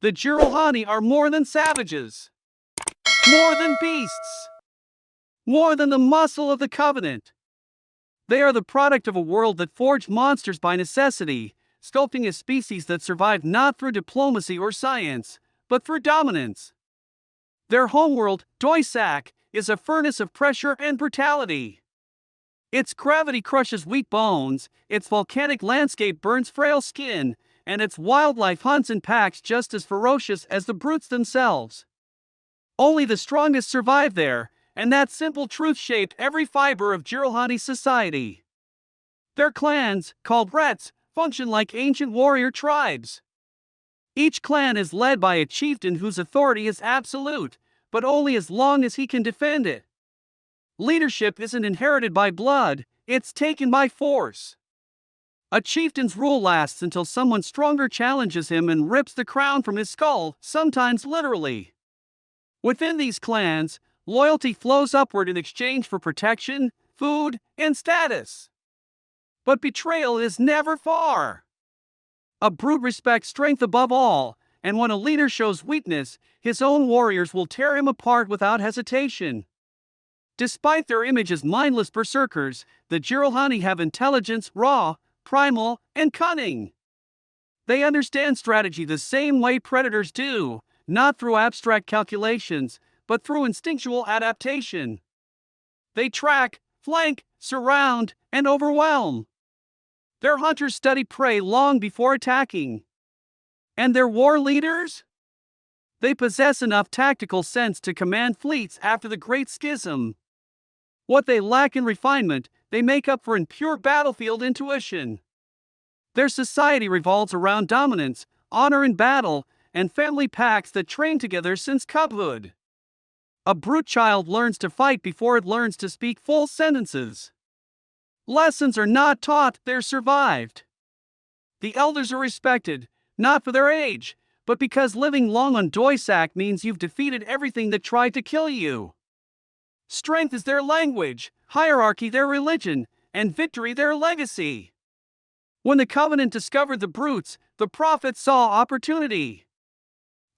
The Jiralhanae are more than savages, more than beasts, more than the muscle of the covenant. They are the product of a world that forged monsters by necessity, sculpting a species that survived not through diplomacy or science, but through dominance. Their homeworld, Doisac, is a furnace of pressure and brutality. Its gravity crushes weak bones, its volcanic landscape burns frail skin, and its wildlife hunts in packs just as ferocious as the brutes themselves. Only the strongest survive there, and that simple truth shaped every fiber of Jiralhanae society. Their clans, called rets, function like ancient warrior tribes. Each clan is led by a chieftain whose authority is absolute, but only as long as he can defend it. Leadership isn't inherited by blood, it's taken by force. A chieftain's rule lasts until someone stronger challenges him and rips the crown from his skull, sometimes literally. Within these clans, loyalty flows upward in exchange for protection, food, and status. But betrayal is never far. A brute respects strength above all, and when a leader shows weakness, his own warriors will tear him apart without hesitation. Despite their image as mindless berserkers, the Jiralhanae have intelligence, raw, primal, and cunning. They understand strategy the same way predators do, not through abstract calculations, but through instinctual adaptation. They track, flank, surround, and overwhelm. Their hunters study prey long before attacking. And their war leaders? They possess enough tactical sense to command fleets after the Great Schism. What they lack in refinement, they make up for in pure battlefield intuition. Their society revolves around dominance, honor in battle, and family packs that train together since cubhood. A brute child learns to fight before it learns to speak full sentences. Lessons are not taught, they're survived. The elders are respected, not for their age, but because living long on Doisac means you've defeated everything that tried to kill you. Strength is their language, hierarchy their religion, and victory their legacy. When the Covenant discovered the brutes, the prophets saw opportunity.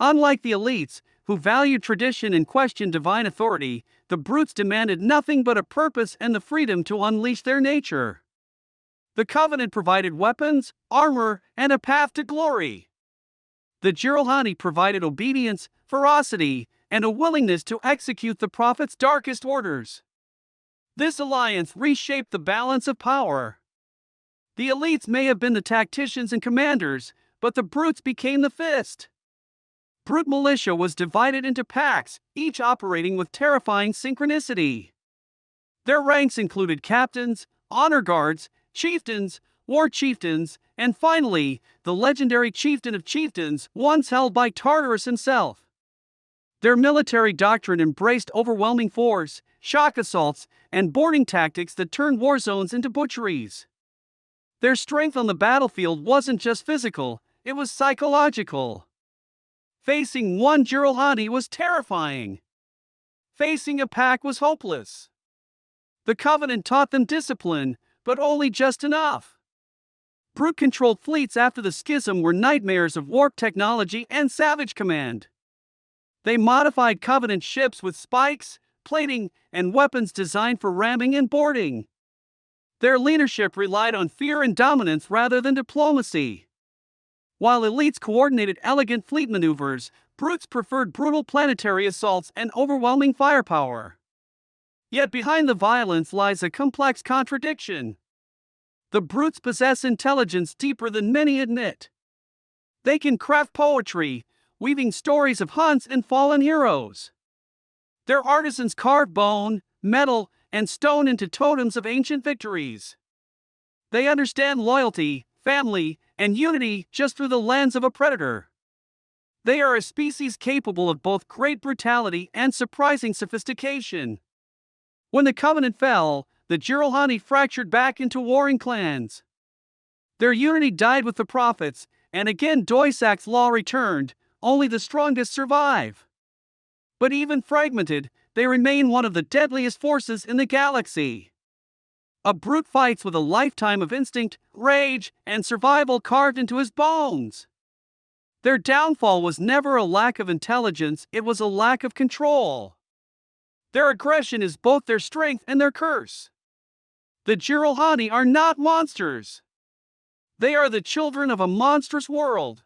Unlike the elites, who valued tradition and questioned divine authority, the brutes demanded nothing but a purpose and the freedom to unleash their nature. The Covenant provided weapons, armor, and a path to glory. The Jiralhanae provided obedience, ferocity, and a willingness to execute the prophet's darkest orders. This alliance reshaped the balance of power. The elites may have been the tacticians and commanders, but the brutes became the fist. Brute militia was divided into packs, each operating with terrifying synchronicity. Their ranks included captains, honor guards, chieftains, war chieftains, and finally, the legendary chieftain of chieftains, once held by Tartarus himself. Their military doctrine embraced overwhelming force, shock assaults, and boarding tactics that turned war zones into butcheries. Their strength on the battlefield wasn't just physical, it was psychological. Facing one Jiralhanae was terrifying. Facing a pack was hopeless. The Covenant taught them discipline, but only just enough. Brute-controlled fleets after the Schism were nightmares of warp technology and savage command. They modified Covenant ships with spikes, plating, and weapons designed for ramming and boarding. Their leadership relied on fear and dominance rather than diplomacy. While elites coordinated elegant fleet maneuvers, brutes preferred brutal planetary assaults and overwhelming firepower. Yet behind the violence lies a complex contradiction. The brutes possess intelligence deeper than many admit. They can craft poetry, weaving stories of hunts and fallen heroes. Their artisans carve bone, metal, and stone into totems of ancient victories. They understand loyalty, family, and unity just through the lens of a predator. They are a species capable of both great brutality and surprising sophistication. When the Covenant fell, the Jiralhanae fractured back into warring clans. Their unity died with the prophets, and again Doisac's law returned. Only the strongest survive. But even fragmented, they remain one of the deadliest forces in the galaxy. A brute fights with a lifetime of instinct, rage, and survival carved into his bones. Their downfall was never a lack of intelligence, it was a lack of control. Their aggression is both their strength and their curse. The Jiralhanae are not monsters. They are the children of a monstrous world.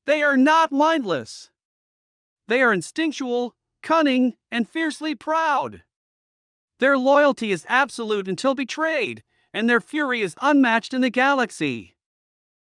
They are not mindless. They are instinctual, cunning, and fiercely proud. Their loyalty is absolute until betrayed, and their fury is unmatched in the galaxy.